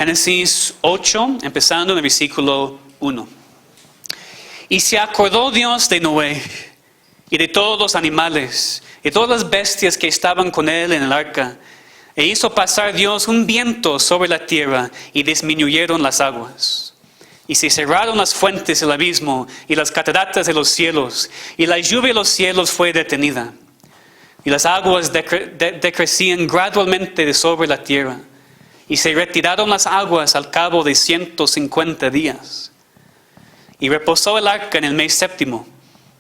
Génesis 8, empezando en el versículo 1. Y se acordó Dios de Noé y de todos los animales, y todas las bestias que estaban con él en el arca. E hizo pasar Dios un viento sobre la tierra, y disminuyeron las aguas. Y se cerraron las fuentes del abismo, y las cataratas de los cielos, y la lluvia de los cielos fue detenida. Y las aguas decrecían gradualmente de sobre la tierra, y se retiraron las aguas al cabo de 150 días. Y reposó el arca en el mes séptimo,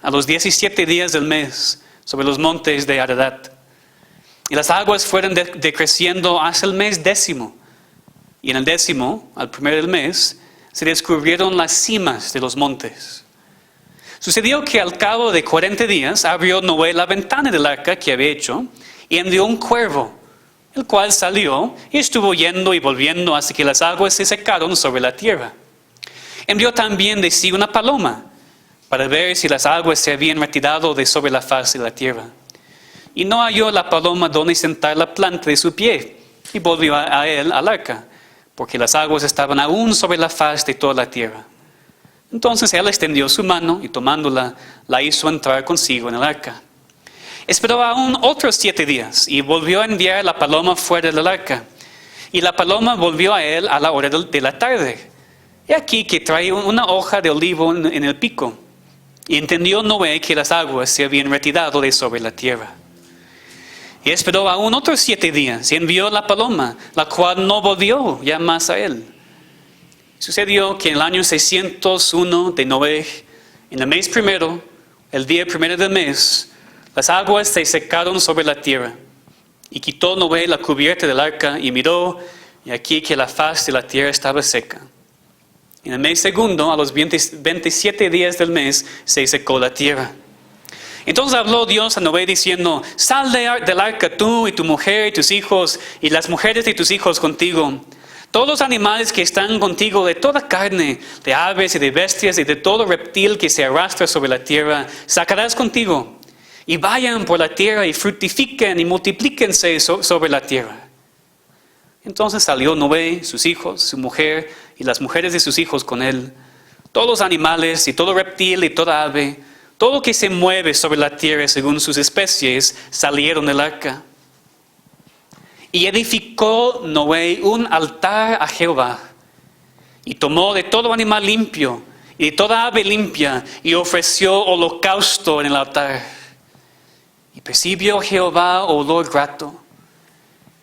a los 17 días del mes, sobre los montes de Ararat. Y las aguas fueron decreciendo hasta el mes décimo. Y en el décimo, al primero del mes, se descubrieron las cimas de los montes. Sucedió que al cabo de 40 días abrió Noé la ventana del arca que había hecho y envió un cuervo, el cual salió y estuvo yendo y volviendo hasta que las aguas se secaron sobre la tierra. Envió también de sí una paloma para ver si las aguas se habían retirado de sobre la faz de la tierra. Y no halló la paloma donde sentar la planta de su pie, y volvió a él al arca, porque las aguas estaban aún sobre la faz de toda la tierra. Entonces él extendió su mano y tomándola, la hizo entrar consigo en el arca. Esperó aún otros 7 días y volvió a enviar la paloma fuera del arca. Y la paloma volvió a él a la hora de la tarde. He aquí que traía una hoja de olivo en el pico. Y entendió Noé que las aguas se habían retirado de sobre la tierra. Y esperó aún otros 7 días y envió la paloma, la cual no volvió ya más a él. Sucedió que en el año 601 de Noé, en el mes primero, el día primero del mes, las aguas se secaron sobre la tierra. Y quitó Noé la cubierta del arca y miró, y aquí que la faz de la tierra estaba seca. En el mes segundo, a los 27 días del mes, se secó la tierra. Entonces habló Dios a Noé diciendo: sal del arca tú y tu mujer y tus hijos y las mujeres de tus hijos contigo. Todos los animales que están contigo, de toda carne, de aves y de bestias y de todo reptil que se arrastra sobre la tierra, sacarás contigo. Y vayan por la tierra y fructifiquen y multiplíquense sobre la tierra. Entonces salió Noé, sus hijos, su mujer y las mujeres de sus hijos con él, todos los animales y todo reptil y toda ave, todo lo que se mueve sobre la tierra según sus especies, salieron del arca. Y edificó Noé un altar a Jehová, y tomó de todo animal limpio y de toda ave limpia, y ofreció holocausto en el altar. Y percibió Jehová olor grato.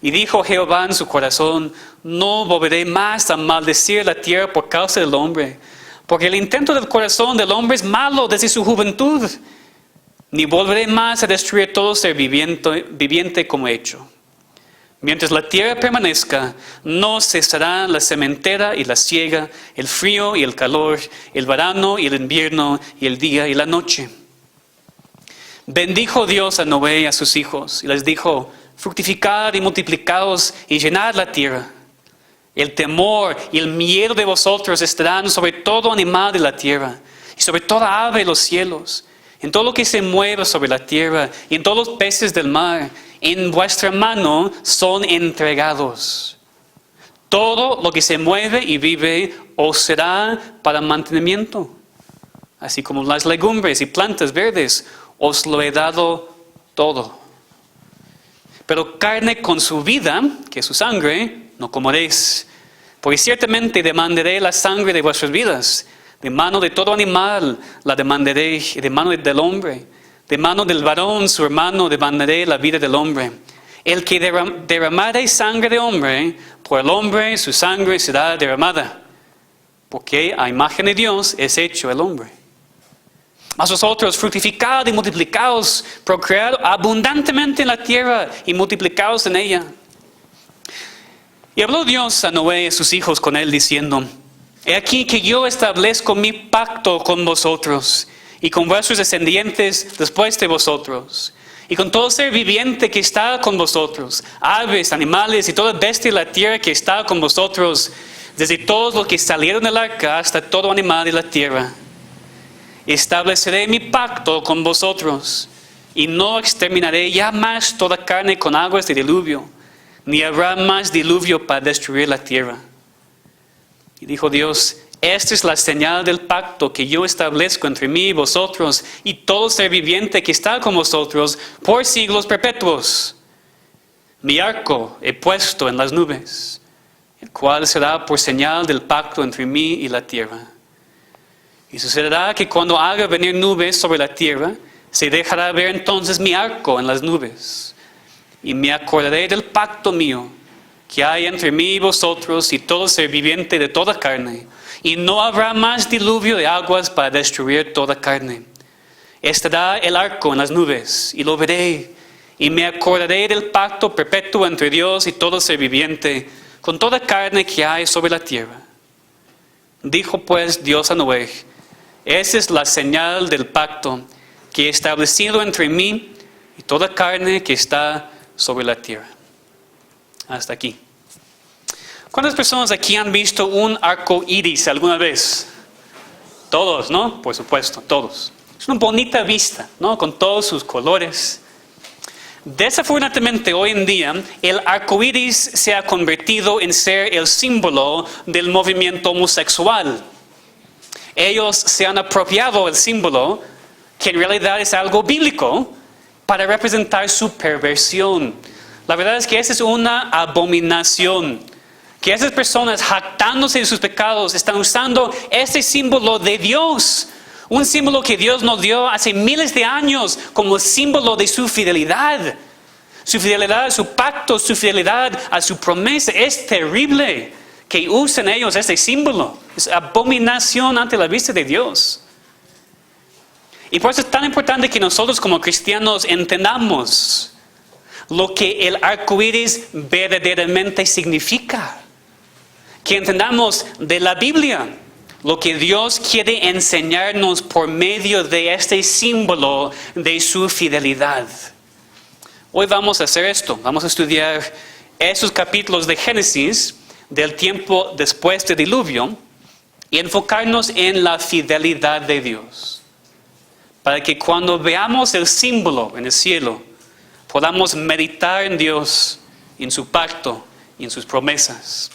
Y dijo Jehová en su corazón: no volveré más a maldecir la tierra por causa del hombre, porque el intento del corazón del hombre es malo desde su juventud. Ni volveré más a destruir todo ser viviente como he hecho. Mientras la tierra permanezca, no cesará la sementera y la siega, el frío y el calor, el verano y el invierno, y el día y la noche. Bendijo Dios a Noé y a sus hijos, y les dijo: fructificad y multiplicaos y llenad la tierra. El temor y el miedo de vosotros estarán sobre todo animal de la tierra, y sobre toda ave de los cielos, en todo lo que se mueve sobre la tierra, y en todos los peces del mar. En vuestra mano son entregados. Todo lo que se mueve y vive os será para mantenimiento. Así como las legumbres y plantas verdes, os lo he dado todo. Pero carne con su vida, que es su sangre, no comeréis. Porque ciertamente demandaré la sangre de vuestras vidas. De mano de todo animal la demandaré, y de mano del hombre. De mano del varón, su hermano, demandaré la vida del hombre. El que derramare sangre de hombre, por el hombre su sangre será derramada. Porque a imagen de Dios es hecho el hombre. Mas vosotros fructificad y multiplicaos, procread abundantemente en la tierra y multiplicaos en ella. Y habló Dios a Noé y a sus hijos con él diciendo: he aquí que yo establezco mi pacto con vosotros y con vuestros descendientes después de vosotros, y con todo ser viviente que está con vosotros, aves, animales y toda bestia de la tierra que está con vosotros, desde todos los que salieron del arca hasta todo animal de la tierra. Estableceré mi pacto con vosotros, y no exterminaré ya más toda carne con aguas de diluvio, ni habrá más diluvio para destruir la tierra. Y dijo Dios: esta es la señal del pacto que yo establezco entre mí y vosotros y todo ser viviente que está con vosotros por siglos perpetuos. Mi arco he puesto en las nubes, el cual será por señal del pacto entre mí y la tierra. Y sucederá que cuando haga venir nubes sobre la tierra, se dejará ver entonces mi arco en las nubes. Y me acordaré del pacto mío que hay entre mí y vosotros y todo ser viviente de toda carne. Y no habrá más diluvio de aguas para destruir toda carne. Estará el arco en las nubes y lo veré. Y me acordaré del pacto perpetuo entre Dios y todo ser viviente, con toda carne que hay sobre la tierra. Dijo pues Dios a Noé: esa es la señal del pacto que he establecido entre mí y toda carne que está sobre la tierra. Hasta aquí. ¿Cuántas personas aquí han visto un arco iris alguna vez? Todos, ¿no? Por supuesto, todos. Es una bonita vista, ¿no? Con todos sus colores. Desafortunadamente hoy en día el arco iris se ha convertido en ser el símbolo del movimiento homosexual. Ellos se han apropiado del símbolo, que en realidad es algo bíblico, para representar su perversión. La verdad es que esa es una abominación. Que esas personas, jactándose de sus pecados, están usando este símbolo de Dios. Un símbolo que Dios nos dio hace miles de años como símbolo de su fidelidad. Su fidelidad a su pacto, su fidelidad a su promesa. Es terrible que usen ellos este símbolo. Es abominación ante la vista de Dios. Y por eso es tan importante que nosotros como cristianos entendamos lo que el arco iris verdaderamente significa. Que entendamos de la Biblia lo que Dios quiere enseñarnos por medio de este símbolo de su fidelidad. Hoy vamos a hacer esto. Vamos a estudiar esos capítulos de Génesis del tiempo después del diluvio y enfocarnos en la fidelidad de Dios. Para que cuando veamos el símbolo en el cielo, podamos meditar en Dios, en su pacto y en sus promesas.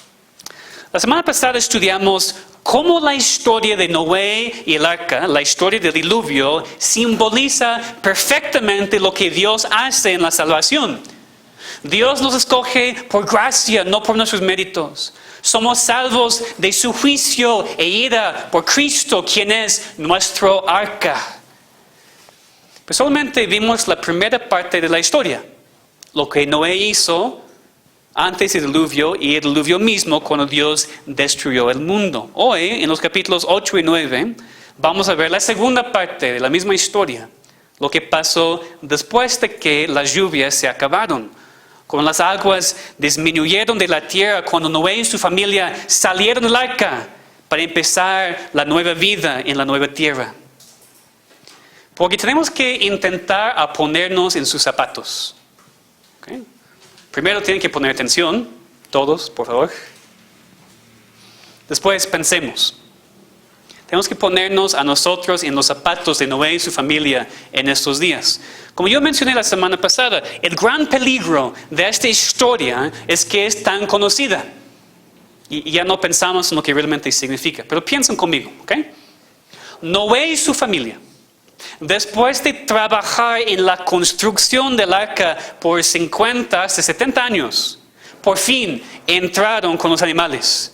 La semana pasada estudiamos cómo la historia de Noé y el arca, la historia del diluvio, simboliza perfectamente lo que Dios hace en la salvación. Dios nos escoge por gracia, no por nuestros méritos. Somos salvos de su juicio e ira por Cristo, quien es nuestro arca. Personalmente vimos la primera parte de la historia, lo que Noé hizo antes del diluvio y el diluvio mismo cuando Dios destruyó el mundo. Hoy, en los capítulos 8 y 9, vamos a ver la segunda parte de la misma historia, lo que pasó después de que las lluvias se acabaron, cuando las aguas disminuyeron de la tierra, cuando Noé y su familia salieron del arca para empezar la nueva vida en la nueva tierra. Porque tenemos que intentar a ponernos en sus zapatos. ¿Okay? Primero tienen que poner atención, todos, por favor. Después pensemos. Tenemos que ponernos a nosotros en los zapatos de Noé y su familia en estos días. Como yo mencioné la semana pasada, el gran peligro de esta historia es que es tan conocida. Y ya no pensamos en lo que realmente significa. Pero piensen conmigo, ¿ok? Noé y su familia, después de trabajar en la construcción del arca por 50 hasta 70 años, por fin entraron con los animales.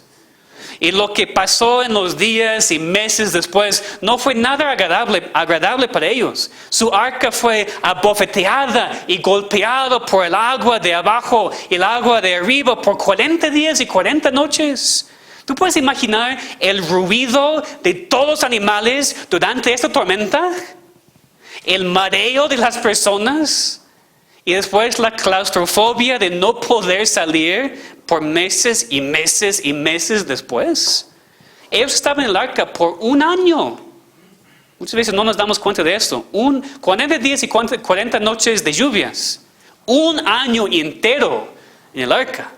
Y lo que pasó en los días y meses después no fue nada agradable para ellos. Su arca fue abofeteada y golpeada por el agua de abajo y el agua de arriba por 40 días y 40 noches. ¿Tú puedes imaginar el ruido de todos los animales durante esta tormenta? El mareo de las personas y después la claustrofobia de no poder salir por meses y meses y meses después. Ellos estaban en el arca por un año. Muchas veces no nos damos cuenta de esto. 40 días y 40 noches de lluvias. Un año entero en el arca.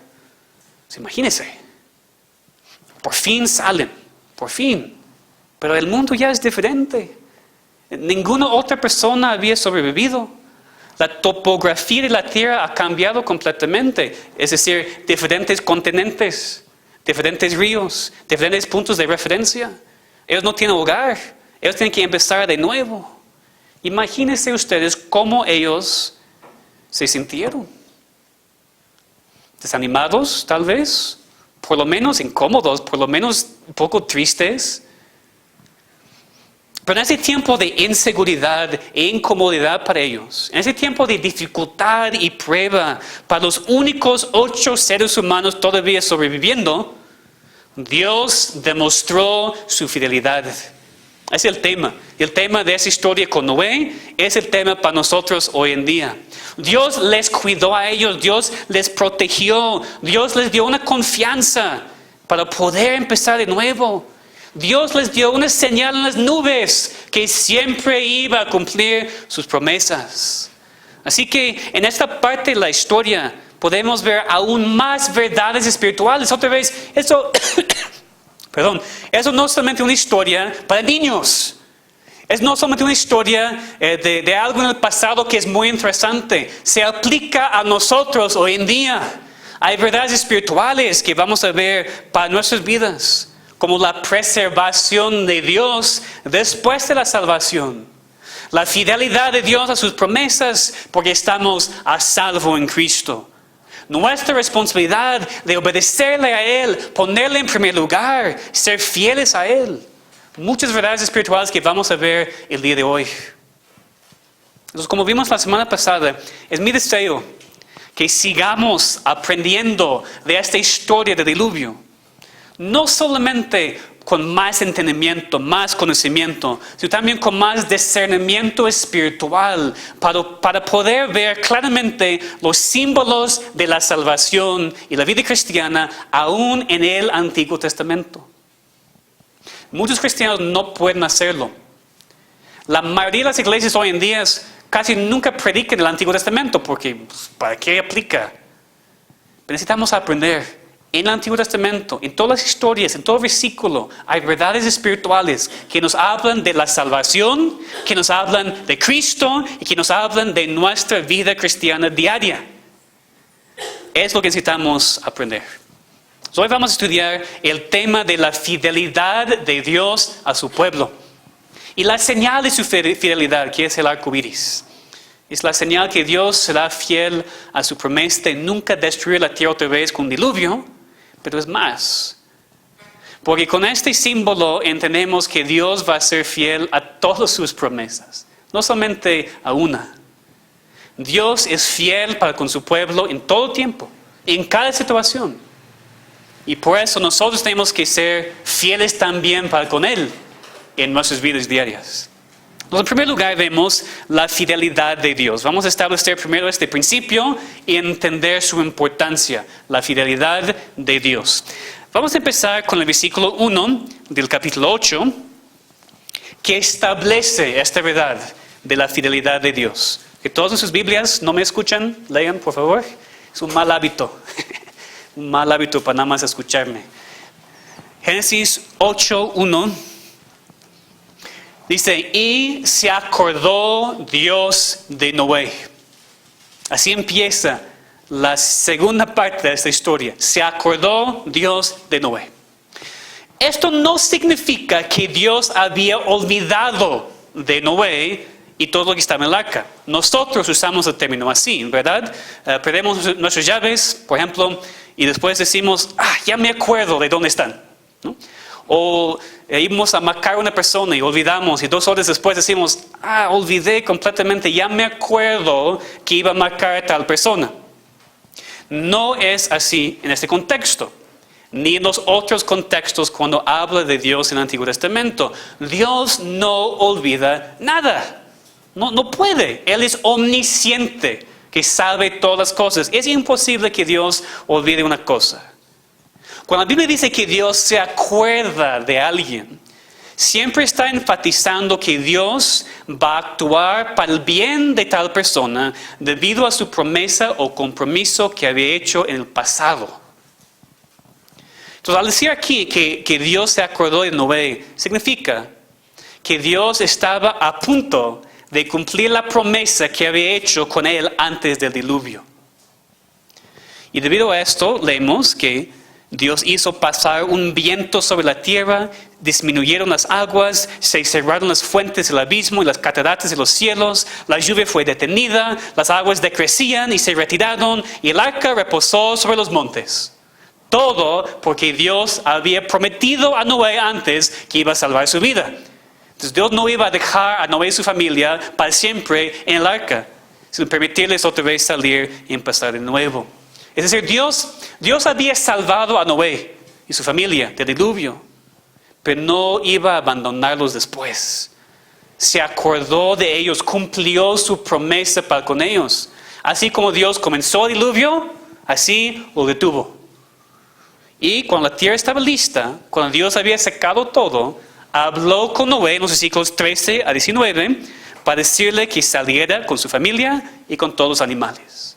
Imagínense. Por fin salen. Por fin. Pero el mundo ya es diferente. Ninguna otra persona había sobrevivido. La topografía de la tierra ha cambiado completamente. Es decir, diferentes continentes, diferentes ríos, diferentes puntos de referencia. Ellos no tienen hogar, ellos tienen que empezar de nuevo. Imagínense ustedes cómo ellos se sintieron. Desanimados, tal vez, por lo menos incómodos, por lo menos un poco tristes. Pero en ese tiempo de inseguridad e incomodidad para ellos, en ese tiempo de dificultad y prueba para los únicos 8 seres humanos todavía sobreviviendo, Dios demostró su fidelidad. Ese es el tema. Y el tema de esa historia con Noé es el tema para nosotros hoy en día. Dios les cuidó a ellos, Dios les protegió, Dios les dio una confianza para poder empezar de nuevo. Dios les dio una señal en las nubes que siempre iba a cumplir sus promesas. Así que en esta parte de la historia podemos ver aún más verdades espirituales. Otra vez, eso no es solamente una historia para niños. Es no solamente una historia de algo en el pasado que es muy interesante. Se aplica a nosotros hoy en día. Hay verdades espirituales que vamos a ver para nuestras vidas, como la preservación de Dios después de la salvación. La fidelidad de Dios a sus promesas porque estamos a salvo en Cristo. Nuestra responsabilidad de obedecerle a Él, ponerle en primer lugar, ser fieles a Él. Muchas verdades espirituales que vamos a ver el día de hoy. Entonces, como vimos la semana pasada, es mi deseo que sigamos aprendiendo de esta historia del diluvio. No solamente con más entendimiento, más conocimiento, sino también con más discernimiento espiritual para poder ver claramente los símbolos de la salvación y la vida cristiana aún en el Antiguo Testamento. Muchos cristianos no pueden hacerlo. La mayoría de las iglesias hoy en día casi nunca predican el Antiguo Testamento porque ¿para qué aplica? Pero necesitamos aprender. En el Antiguo Testamento, en todas las historias, en todo versículo, hay verdades espirituales que nos hablan de la salvación, que nos hablan de Cristo y que nos hablan de nuestra vida cristiana diaria. Es lo que necesitamos aprender. Hoy vamos a estudiar el tema de la fidelidad de Dios a su pueblo. Y la señal de su fidelidad, que es el arco iris. Es la señal que Dios será fiel a su promesa de nunca destruir la tierra otra vez con un diluvio. Pero es más, porque con este símbolo entendemos que Dios va a ser fiel a todas sus promesas, no solamente a una. Dios es fiel para con su pueblo en todo tiempo, en cada situación. Y por eso nosotros tenemos que ser fieles también para con Él en nuestras vidas diarias. Entonces, en primer lugar vemos la fidelidad de Dios. Vamos a establecer primero este principio y entender su importancia, la fidelidad de Dios. Vamos a empezar con el versículo 1 del capítulo 8, que establece esta verdad de la fidelidad de Dios. Que todos en sus Biblias no me escuchan, lean por favor. Es un mal hábito, un mal hábito para nada más escucharme. Génesis 8:1. Dice, y se acordó Dios de Noé. Así empieza la segunda parte de esta historia. Se acordó Dios de Noé. Esto no significa que Dios había olvidado de Noé y todo lo que estaba en el arca. Nosotros usamos el término así, ¿verdad? Perdemos nuestras llaves, por ejemplo, y después decimos, ya me acuerdo de dónde están, ¿no? O íbamos a marcar a una persona y olvidamos y 2 horas después decimos, olvidé completamente, ya me acuerdo que iba a marcar a tal persona. No es así en este contexto, ni en los otros contextos cuando habla de Dios en el Antiguo Testamento. Dios no olvida nada, no puede, Él es omnisciente, que sabe todas las cosas. Es imposible que Dios olvide una cosa. Cuando la Biblia dice que Dios se acuerda de alguien, siempre está enfatizando que Dios va a actuar para el bien de tal persona debido a su promesa o compromiso que había hecho en el pasado. Entonces, al decir aquí que Dios se acordó de Noé, significa que Dios estaba a punto de cumplir la promesa que había hecho con él antes del diluvio. Y debido a esto, leemos que Dios hizo pasar un viento sobre la tierra, disminuyeron las aguas, se cerraron las fuentes del abismo y las cataratas de los cielos, la lluvia fue detenida, las aguas decrecían y se retiraron, y el arca reposó sobre los montes. Todo porque Dios había prometido a Noé antes que iba a salvar su vida. Entonces Dios no iba a dejar a Noé y su familia para siempre en el arca, sino permitirles otra vez salir y empezar de nuevo. Es decir, Dios había salvado a Noé y su familia del diluvio, pero no iba a abandonarlos después. Se acordó de ellos, cumplió su promesa para con ellos. Así como Dios comenzó el diluvio, así lo detuvo. Y cuando la tierra estaba lista, cuando Dios había secado todo, habló con Noé en los versículos 13 a 19 para decirle que saliera con su familia y con todos los animales.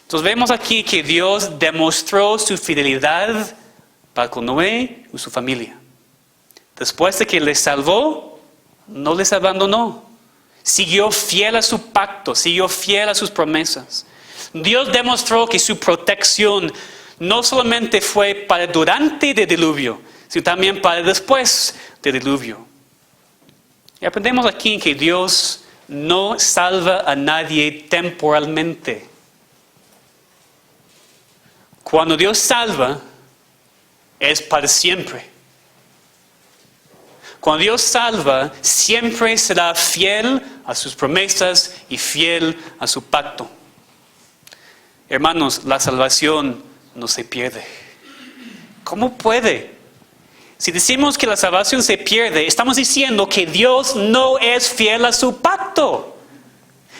Entonces vemos aquí que Dios demostró su fidelidad para con Noé y su familia. Después de que les salvó, no les abandonó. Siguió fiel a su pacto, siguió fiel a sus promesas. Dios demostró que su protección no solamente fue para durante el diluvio, sino también para después del diluvio. Y aprendemos aquí que Dios no salva a nadie temporalmente. Cuando Dios salva, es para siempre. Cuando Dios salva, siempre será fiel a sus promesas y fiel a su pacto. Hermanos, la salvación no se pierde. ¿Cómo puede? Si decimos que la salvación se pierde, estamos diciendo que Dios no es fiel a su pacto.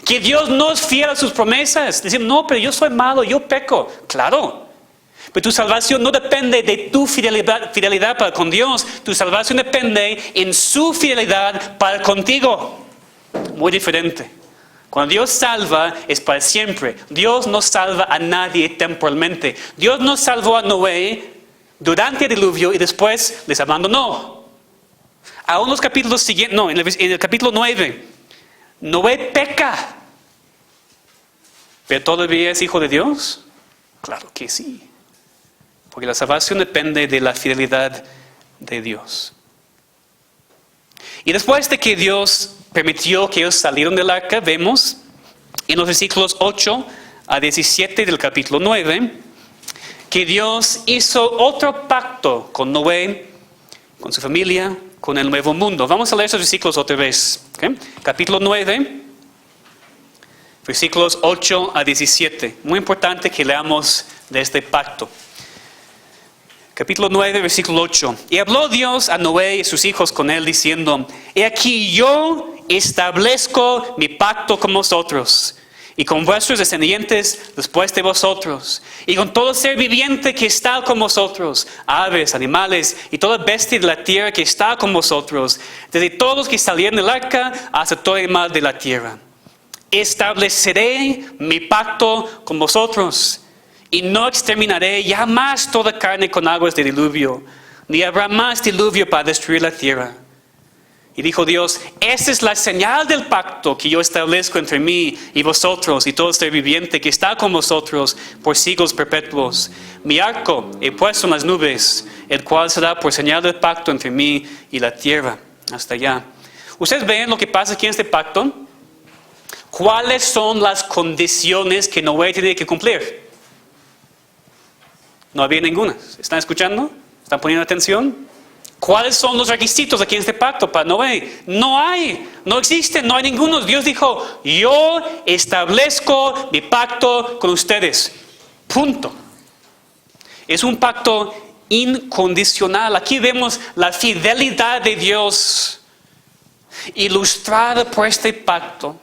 Que Dios no es fiel a sus promesas. Decimos, no, pero yo soy malo, yo peco. Claro. Pero tu salvación no depende de tu fidelidad para con Dios. Tu salvación depende en su fidelidad para contigo. Muy diferente. Cuando Dios salva es para siempre. Dios no salva a nadie temporalmente. Dios no salvó a Noé durante el diluvio y después les abandonó. Aún los capítulos siguientes, no, en el capítulo 9, Noé peca. ¿Pero todavía es hijo de Dios? Claro que sí. Porque la salvación depende de la fidelidad de Dios. Y después de que Dios permitió que ellos salieron del arca, vemos en los versículos 8 a 17 del capítulo 9, que Dios hizo otro pacto con Noé, con su familia, con el nuevo mundo. Vamos a leer esos versículos otra vez. ¿Okay? Capítulo 9, versículos 8 a 17. Muy importante que leamos de este pacto. Capítulo 9, versículo 8. Y habló Dios a Noé y a sus hijos con él, diciendo: He aquí yo establezco mi pacto con vosotros, y con vuestros descendientes después de vosotros, y con todo ser viviente que está con vosotros, aves, animales, y toda bestia de la tierra que está con vosotros, desde todos los que salieron del arca hasta todo el mal de la tierra. Estableceré mi pacto con vosotros, y no exterminaré ya más toda carne con aguas de diluvio, ni habrá más diluvio para destruir la tierra. Y dijo Dios: esta es la señal del pacto que yo establezco entre mí y vosotros y todo ser viviente que está con vosotros por siglos perpetuos. Mi arco he puesto en las nubes, el cual será por señal del pacto entre mí y la tierra. Hasta allá. ¿Ustedes ven lo que pasa aquí en este pacto? ¿Cuáles son las condiciones que Noé tiene que cumplir? No había ninguna. ¿Están escuchando? ¿Están poniendo atención? ¿Cuáles son los requisitos aquí en este pacto para Noé? No hay, no existen, no hay ninguno. Dios dijo: yo establezco mi pacto con ustedes. Punto. Es un pacto incondicional. Aquí vemos la fidelidad de Dios ilustrada por este pacto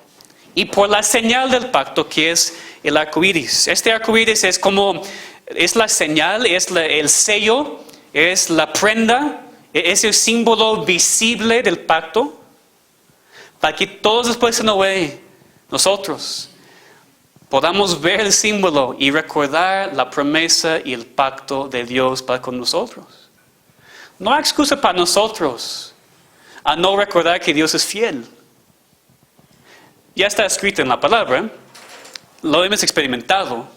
y por la señal del pacto, que es el arco iris. Este arco iris es la señal, es el sello, es la prenda, es el símbolo visible del pacto, para que todos después de Noé, nosotros, podamos ver el símbolo y recordar la promesa y el pacto de Dios para con nosotros. No hay excusa para nosotros a no recordar que Dios es fiel. Ya está escrito en la palabra, lo hemos experimentado,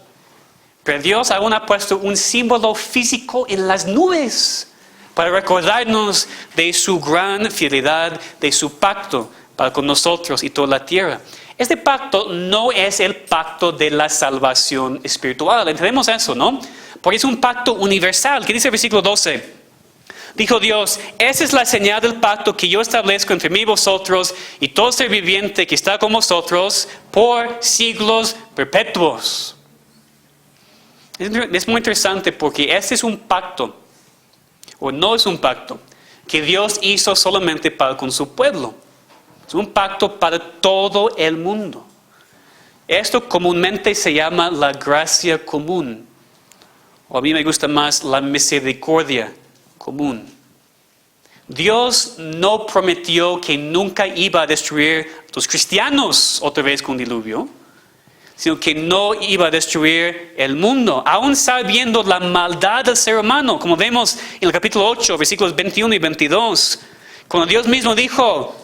Pero Dios aún ha puesto un símbolo físico en las nubes para recordarnos de su gran fidelidad, de su pacto para con nosotros y toda la tierra. Este pacto no es el pacto de la salvación espiritual. Entendemos eso, ¿no? Porque es un pacto universal. ¿Qué dice el versículo 12? Dijo Dios, esa es la señal del pacto que yo establezco entre mí y vosotros y todo ser viviente que está con vosotros por siglos perpetuos. Es muy interesante porque este es un pacto, o no es un pacto, que Dios hizo solamente para con su pueblo. Es un pacto para todo el mundo. Esto comúnmente se llama la gracia común. O a mí me gusta más la misericordia común. Dios no prometió que nunca iba a destruir a los cristianos otra vez con diluvio, sino que no iba a destruir el mundo, aún sabiendo la maldad del ser humano, como vemos en el capítulo 8, versículos 21 y 22, cuando Dios mismo dijo,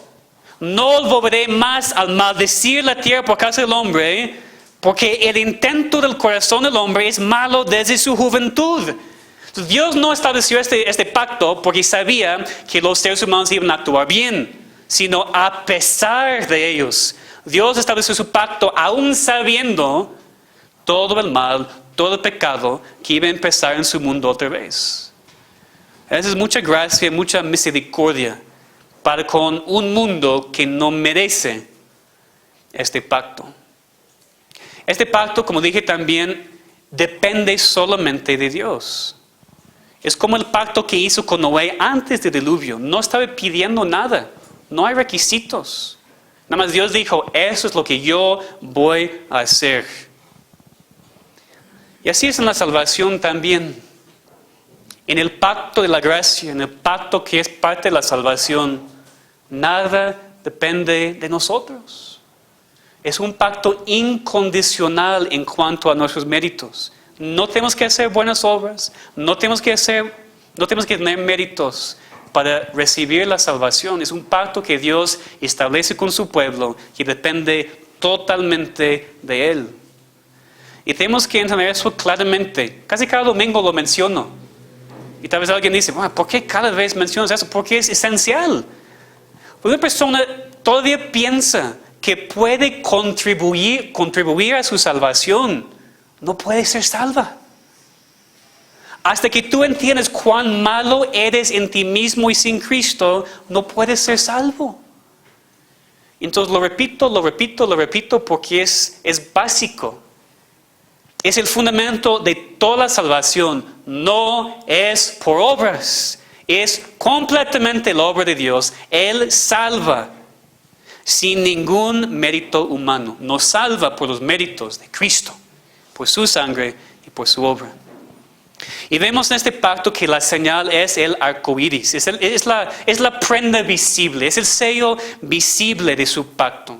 no volveré más a maldecir la tierra por causa del hombre, porque el intento del corazón del hombre es malo desde su juventud. Entonces, Dios no estableció este pacto porque sabía que los seres humanos iban a actuar bien, sino a pesar de ellos. Dios estableció su pacto aún sabiendo todo el mal, todo el pecado que iba a empezar en su mundo otra vez. Esa es mucha gracia, mucha misericordia para con un mundo que no merece este pacto. Este pacto, como dije también, depende solamente de Dios. Es como el pacto que hizo con Noé antes del diluvio. No estaba pidiendo nada. No hay requisitos. Nada más Dios dijo, eso es lo que yo voy a hacer. Y así es en la salvación también. En el pacto de la gracia, en el pacto que es parte de la salvación, nada depende de nosotros. Es un pacto incondicional en cuanto a nuestros méritos. No tenemos que hacer buenas obras, no tenemos que tener méritos para recibir la salvación. Es un pacto que Dios establece con su pueblo que depende totalmente de Él. Y tenemos que entender eso claramente. Casi cada domingo lo menciono. Y tal vez alguien dice, ¿por qué cada vez mencionas eso? Porque es esencial. Una persona todavía piensa que puede contribuir a su salvación, no puede ser salva. Hasta que tú entiendes cuán malo eres en ti mismo y sin Cristo, no puedes ser salvo. Entonces lo repito porque es básico. Es el fundamento de toda la salvación. No es por obras. Es completamente la obra de Dios. Él salva sin ningún mérito humano. Nos salva por los méritos de Cristo, por su sangre y por su obra. Y vemos en este pacto que la señal es el arco iris. Es la prenda visible. Es el sello visible de su pacto.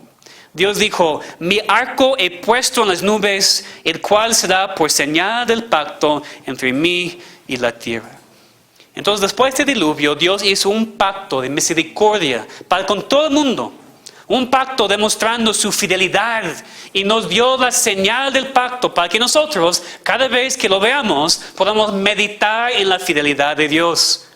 Dios dijo, mi arco he puesto en las nubes, el cual será por señal del pacto entre mí y la tierra. Entonces, después del diluvio, Dios hizo un pacto de misericordia para con todo el mundo. Un pacto demostrando su fidelidad y nos dio la señal del pacto para que nosotros, cada vez que lo veamos, podamos meditar en la fidelidad de Dios.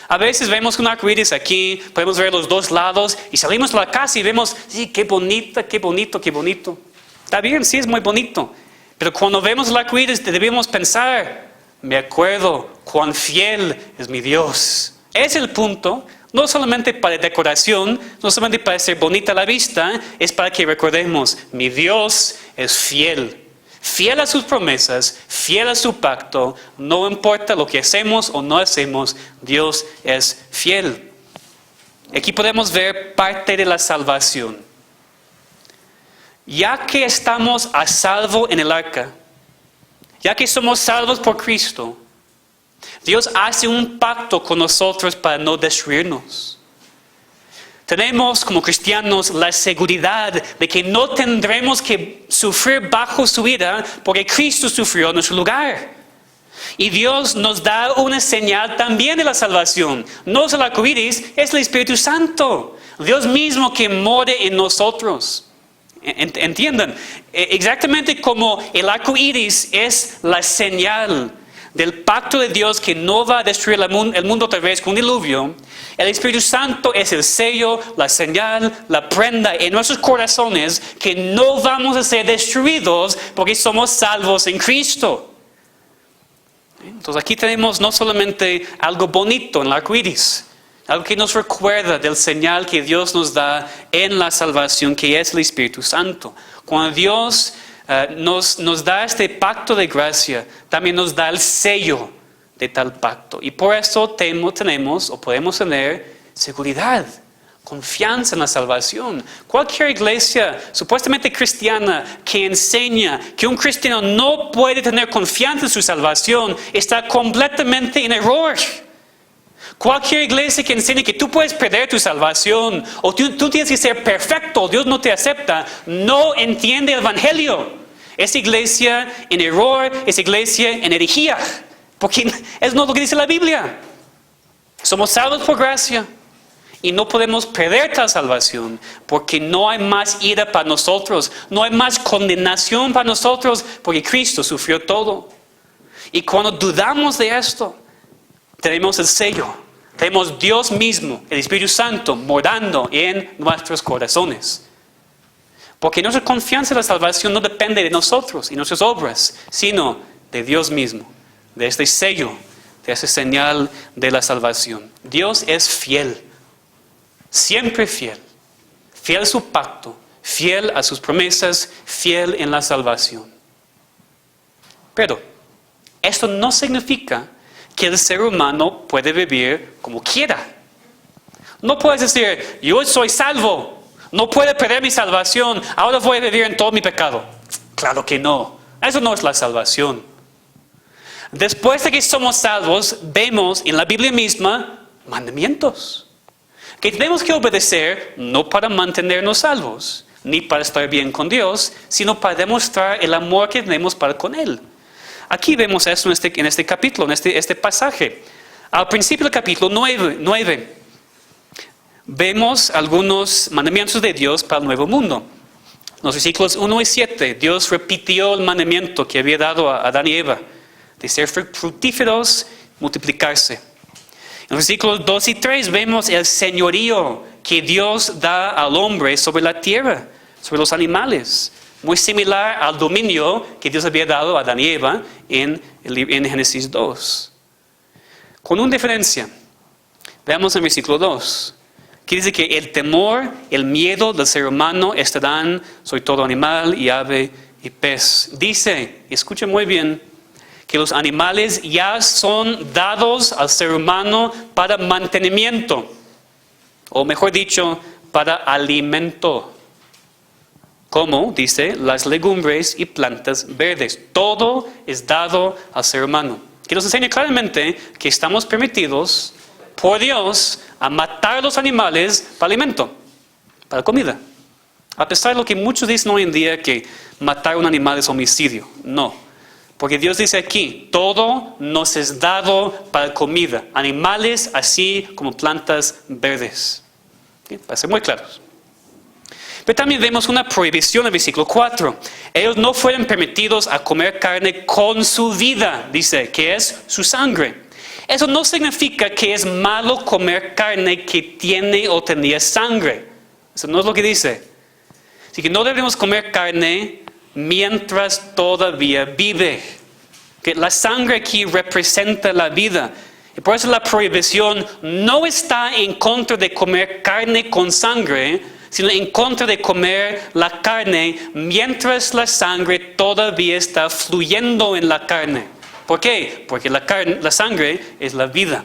A veces vemos un arco iris aquí, podemos ver los dos lados y salimos a la casa y vemos, sí, qué bonito, qué bonito, qué bonito. Está bien, sí, es muy bonito. Pero cuando vemos el arco iris debemos pensar, me acuerdo cuán fiel es mi Dios. Es el punto, no solamente para decoración, no solamente para ser bonita a la vista, es para que recordemos, mi Dios es fiel. Fiel a sus promesas, fiel a su pacto, no importa lo que hacemos o no hacemos, Dios es fiel. Aquí podemos ver parte de la salvación. Ya que estamos a salvo en el arca, ya que somos salvos por Cristo, Dios hace un pacto con nosotros para no destruirnos. Tenemos como cristianos la seguridad de que no tendremos que sufrir bajo su ira porque Cristo sufrió en nuestro lugar. Y Dios nos da una señal también de la salvación. No es el arco iris, es el Espíritu Santo. Dios mismo que mora en nosotros. Entiendan, exactamente como el arco iris es la señal del pacto de Dios que no va a destruir el mundo otra vez con un diluvio, el Espíritu Santo es el sello, la señal, la prenda en nuestros corazones que no vamos a ser destruidos porque somos salvos en Cristo. Entonces aquí tenemos no solamente algo bonito en el arco iris, algo que nos recuerda del señal que Dios nos da en la salvación, que es el Espíritu Santo. Cuando Dios nos da este pacto de gracia, también nos da el sello de tal pacto. Y por eso tenemos o podemos tener seguridad, confianza en la salvación. Cualquier iglesia supuestamente cristiana que enseña que un cristiano no puede tener confianza en su salvación está completamente en error. Cualquier iglesia que enseñe que tú puedes perder tu salvación o tú tienes que ser perfecto, Dios no te acepta, no entiende el evangelio. Es iglesia en error, es iglesia en herejía, porque es no lo que dice la Biblia. Somos salvos por gracia y no podemos perder tal salvación porque no hay más ira para nosotros, no hay más condenación para nosotros porque Cristo sufrió todo. Y cuando dudamos de esto, tenemos el sello. Tenemos Dios mismo, el Espíritu Santo, morando en nuestros corazones. Porque nuestra confianza en la salvación no depende de nosotros y nuestras obras, sino de Dios mismo, de este sello, de esa señal de la salvación. Dios es fiel, siempre fiel. Fiel a su pacto, fiel a sus promesas, fiel en la salvación. Pero esto no significa que el ser humano puede vivir como quiera. No puedes decir, yo soy salvo, no puedo perder mi salvación, ahora voy a vivir en todo mi pecado. Claro que no, eso no es la salvación. Después de que somos salvos, vemos en la Biblia misma mandamientos que tenemos que obedecer no para mantenernos salvos, ni para estar bien con Dios, sino para demostrar el amor que tenemos para con Él. Aquí vemos eso en este capítulo, en este pasaje. Al principio del capítulo 9, vemos algunos mandamientos de Dios para el nuevo mundo. En los versículos 1 y 7, Dios repitió el mandamiento que había dado a Adán y Eva, de ser fructíferos, multiplicarse. En los versículos 2 y 3 vemos el señorío que Dios da al hombre sobre la tierra, sobre los animales. Muy similar al dominio que Dios había dado a Adán y Eva en Génesis 2. Con una diferencia. Veamos en el versículo 2. Que dice que el temor, el miedo del ser humano estarán sobre todo animal y ave y pez. Dice, escuchen muy bien, que los animales ya son dados al ser humano para mantenimiento. O mejor dicho, para alimento. Como dice, las legumbres y plantas verdes. Todo es dado al ser humano. Que nos enseña claramente que estamos permitidos por Dios a matar a los animales para alimento, para comida. A pesar de lo que muchos dicen hoy en día que matar a un animal es homicidio. No. Porque Dios dice aquí, todo nos es dado para comida. Animales así como plantas verdes. ¿Sí? Para ser muy claros. Pero también vemos una prohibición en el versículo 4. Ellos no fueron permitidos a comer carne con su vida, dice, que es su sangre. Eso no significa que es malo comer carne que tiene o tenía sangre. Eso no es lo que dice. Así que no debemos comer carne mientras todavía vive. Que la sangre aquí representa la vida. Y por eso la prohibición no está en contra de comer carne con sangre, sino en contra de comer la carne mientras la sangre todavía está fluyendo en la carne. ¿Por qué? Porque la sangre es la vida.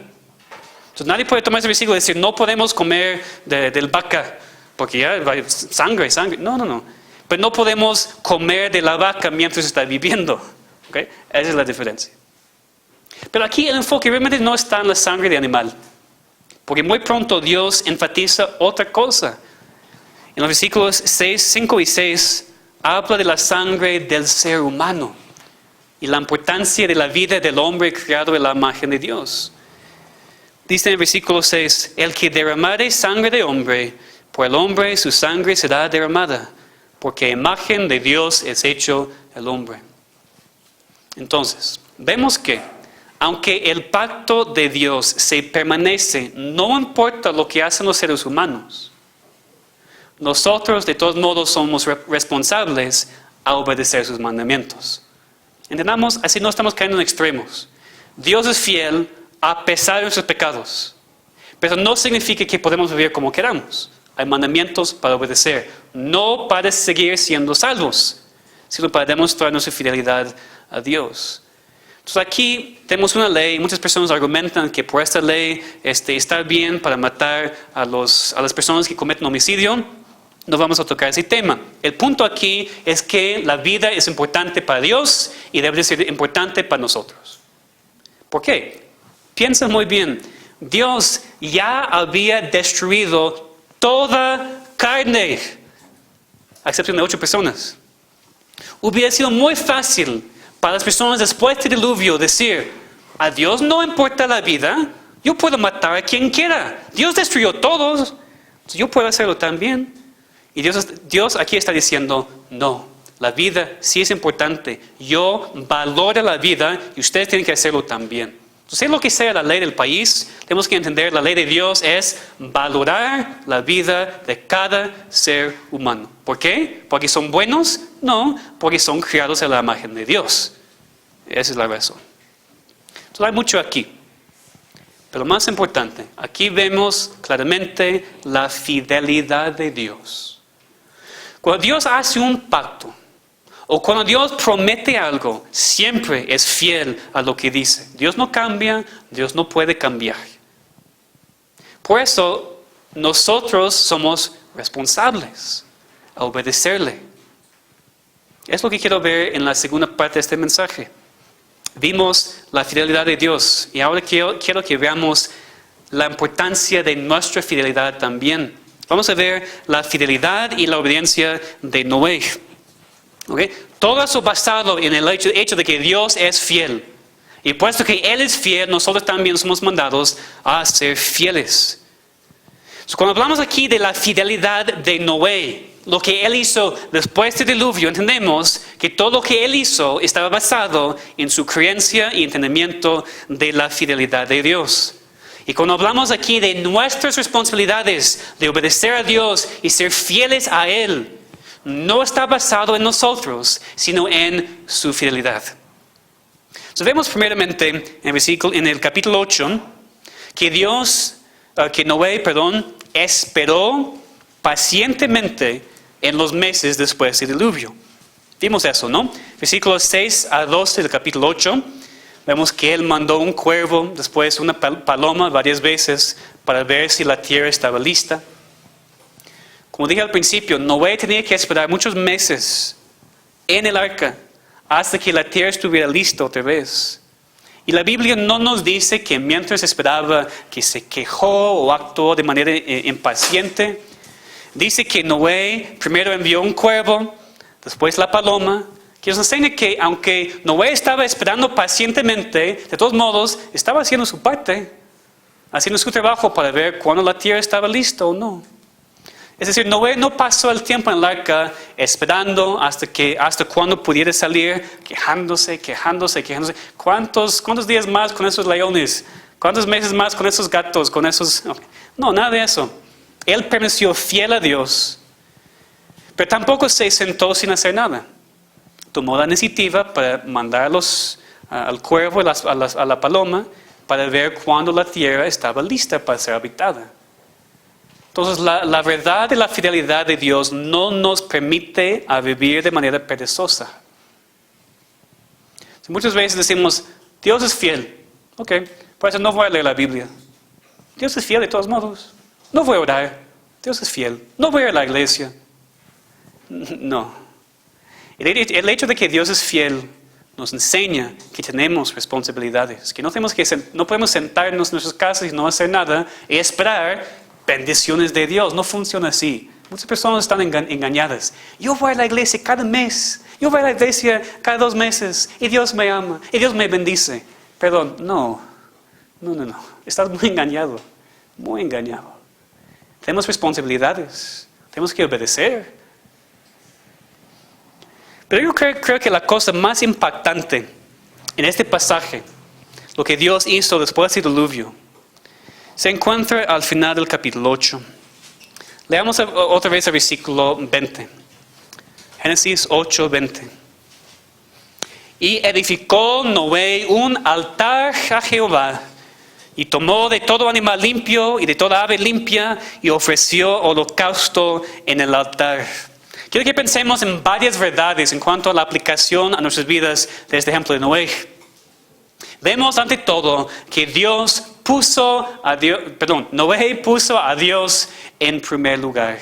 Entonces nadie puede tomar ese versículo y decir, no podemos comer del vaca, porque ya sangre. No. Pero no podemos comer de la vaca mientras está viviendo. ¿Okay? Esa es la diferencia. Pero aquí el enfoque realmente no está en la sangre de animal. Porque muy pronto Dios enfatiza otra cosa. En los versículos 5 y 6 habla de la sangre del ser humano y la importancia de la vida del hombre creado en la imagen de Dios. Dice en el versículo 6, el que derramare sangre de hombre, por el hombre su sangre será derramada, porque a imagen de Dios es hecho el hombre. Entonces, vemos que aunque el pacto de Dios se permanece, no importa lo que hacen los seres humanos, nosotros de todos modos somos responsables a obedecer sus mandamientos. Entendamos, así no estamos cayendo en extremos. Dios es fiel a pesar de nuestros pecados, pero no significa que podemos vivir como queramos. Hay mandamientos para obedecer, no para seguir siendo salvos, sino para demostrar nuestra fidelidad a Dios. Entonces aquí tenemos una ley, muchas personas argumentan que por esta ley está bien para matar a las personas que cometen homicidio. No vamos a tocar ese tema. El punto aquí es que la vida es importante para Dios y debe ser importante para nosotros. ¿Por qué? Piensa muy bien. Dios ya había destruido toda carne, a excepción de 8 personas. Hubiera sido muy fácil para las personas después del diluvio decir, a Dios no importa la vida, yo puedo matar a quien quiera. Dios destruyó todos, yo puedo hacerlo también. Y Dios aquí está diciendo, no, la vida sí es importante. Yo valoro la vida y ustedes tienen que hacerlo también. Entonces, sea lo que sea la ley del país, tenemos que entender la ley de Dios es valorar la vida de cada ser humano. ¿Por qué? ¿Porque son buenos? No, porque son creados a la imagen de Dios. Esa es la razón. Entonces, hay mucho aquí. Pero más importante, aquí vemos claramente la fidelidad de Dios. Cuando Dios hace un pacto, o cuando Dios promete algo, siempre es fiel a lo que dice. Dios no cambia, Dios no puede cambiar. Por eso, nosotros somos responsables a obedecerle. Es lo que quiero ver en la segunda parte de este mensaje. Vimos la fidelidad de Dios y ahora quiero que veamos la importancia de nuestra fidelidad también. Vamos a ver la fidelidad y la obediencia de Noé. ¿Okay? Todo eso basado en el hecho de que Dios es fiel. Y puesto que Él es fiel, nosotros también somos mandados a ser fieles. Cuando hablamos aquí de la fidelidad de Noé, lo que él hizo después del diluvio, entendemos que todo lo que él hizo estaba basado en su creencia y entendimiento de la fidelidad de Dios. Y cuando hablamos aquí de nuestras responsabilidades de obedecer a Dios y ser fieles a Él, no está basado en nosotros, sino en su fidelidad. Entonces vemos primeramente en el capítulo 8 que Noé esperó pacientemente en los meses después del diluvio. Vimos eso, ¿no? Versículos 6 a 12 del capítulo 8. Vemos que él mandó un cuervo, después una paloma varias veces para ver si la tierra estaba lista. Como dije al principio, Noé tenía que esperar muchos meses en el arca hasta que la tierra estuviera lista otra vez. Y la Biblia no nos dice que mientras esperaba que se quejó o actuó de manera impaciente. Dice que Noé primero envió un cuervo, después la paloma, que nos enseña que aunque Noé estaba esperando pacientemente, de todos modos estaba haciendo su parte, haciendo su trabajo para ver cuándo la tierra estaba lista o no. Es decir, Noé no pasó el tiempo en el arca esperando hasta cuando pudiera salir, quejándose. ¿Cuántos días más con esos leones? ¿Cuántos meses más con esos gatos? No, nada de eso. Él permaneció fiel a Dios, pero tampoco se sentó sin hacer nada. Tomó la iniciativa para mandar al cuervo, a la paloma, para ver cuándo la tierra estaba lista para ser habitada. Entonces, la verdad de la fidelidad de Dios no nos permite a vivir de manera perezosa. Muchas veces decimos, Dios es fiel. Ok, por eso no voy a leer la Biblia. Dios es fiel de todos modos. No voy a orar. Dios es fiel. No voy a ir a la iglesia. No. El hecho de que Dios es fiel nos enseña que tenemos responsabilidades. Que no podemos sentarnos en nuestras casas y no hacer nada y esperar bendiciones de Dios. No funciona así. Muchas personas están engañadas. Yo voy a la iglesia cada mes. Yo voy a la iglesia cada 2 meses. Y Dios me ama. Y Dios me bendice. Perdón, no. Estás muy engañado. Muy engañado. Tenemos responsabilidades. Tenemos que obedecer. Pero yo creo que la cosa más impactante en este pasaje, lo que Dios hizo después del diluvio, se encuentra al final del capítulo 8. Leamos otra vez el versículo 20. Génesis 8, 20. Y edificó Noé un altar a Jehová, y tomó de todo animal limpio y de toda ave limpia, y ofreció holocausto en el altar. Quiero que pensemos en varias verdades en cuanto a la aplicación a nuestras vidas de este ejemplo de Noé. Vemos ante todo que Noé puso a Dios en primer lugar.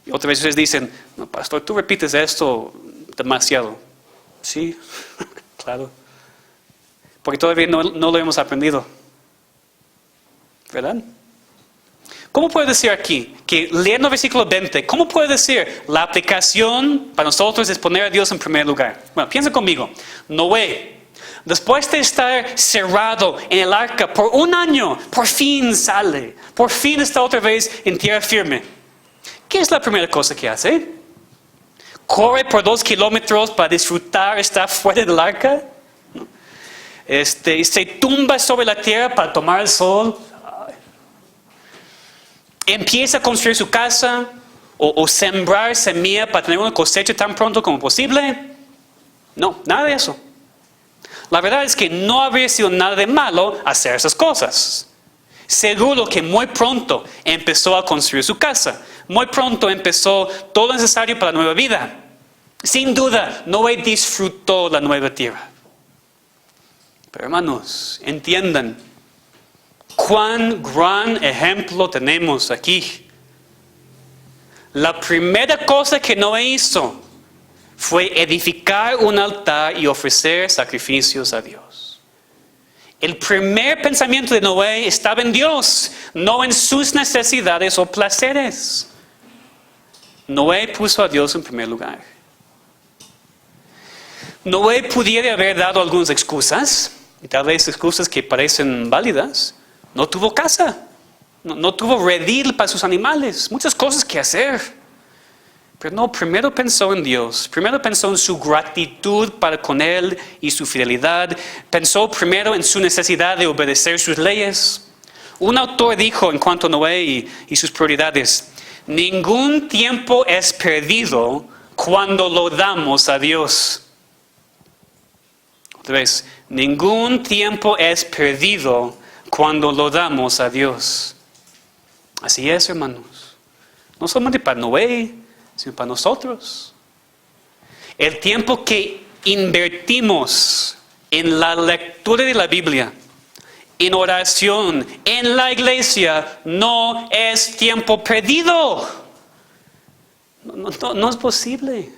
Y otras veces dicen, no, pastor, tú repites esto demasiado. Sí, claro. Porque todavía no lo hemos aprendido. ¿Verdad? ¿Cómo puedo decir aquí, que leyendo el versículo 20, cómo puedo decir la aplicación para nosotros es poner a Dios en primer lugar? Bueno, piensa conmigo. Noé, después de estar cerrado en el arca por un año, por fin sale. Por fin está otra vez en tierra firme. ¿Qué es la primera cosa que hace? ¿Corre por 2 kilómetros para disfrutar estar fuera del arca? Se tumba sobre la tierra para tomar el sol. Empieza a construir su casa o sembrar semilla para tener una cosecha tan pronto como posible. No, nada de eso. La verdad es que no habría sido nada de malo hacer esas cosas. Seguro que muy pronto empezó a construir su casa. Muy pronto empezó todo lo necesario para la nueva vida. Sin duda, Noé disfrutó la nueva tierra. Pero hermanos, entiendan cuán gran ejemplo tenemos aquí. La primera cosa que Noé hizo fue edificar un altar y ofrecer sacrificios a Dios. El primer pensamiento de Noé estaba en Dios, no en sus necesidades o placeres. Noé puso a Dios en primer lugar. Noé pudiera haber dado algunas excusas, y tal vez excusas que parecen válidas. No tuvo casa, no tuvo redil para sus animales, muchas cosas que hacer. Pero no, primero pensó en Dios, primero pensó en su gratitud para con Él y su fidelidad. Pensó primero en su necesidad de obedecer sus leyes. Un autor dijo en cuanto a Noé y sus prioridades: ningún tiempo es perdido cuando lo damos a Dios. Otra vez, ningún tiempo es perdido cuando lo damos a Dios. Así es, hermanos. No solamente para Noé, sino para nosotros. El tiempo que invertimos en la lectura de la Biblia, en oración, en la iglesia, no es tiempo perdido. No es posible.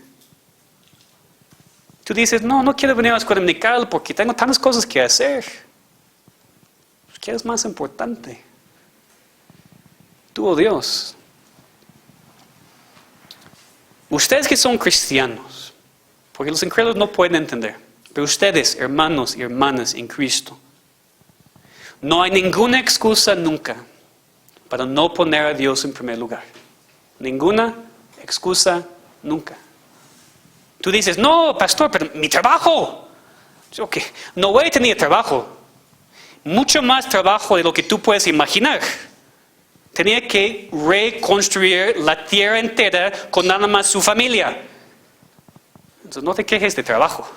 Tú dices, no quiero venir a la escuela dominical porque tengo tantas cosas que hacer. ¿Qué es más importante? Tú o Dios. Ustedes que son cristianos, porque los incrédulos no pueden entender, pero ustedes, hermanos y hermanas en Cristo, no hay ninguna excusa nunca para no poner a Dios en primer lugar. Ninguna excusa nunca. Tú dices, no, pastor, pero mi trabajo. Okay. Noé tenía trabajo. Mucho más trabajo de lo que tú puedes imaginar. Tenía que reconstruir la tierra entera con nada más su familia. Entonces no te quejes de trabajo.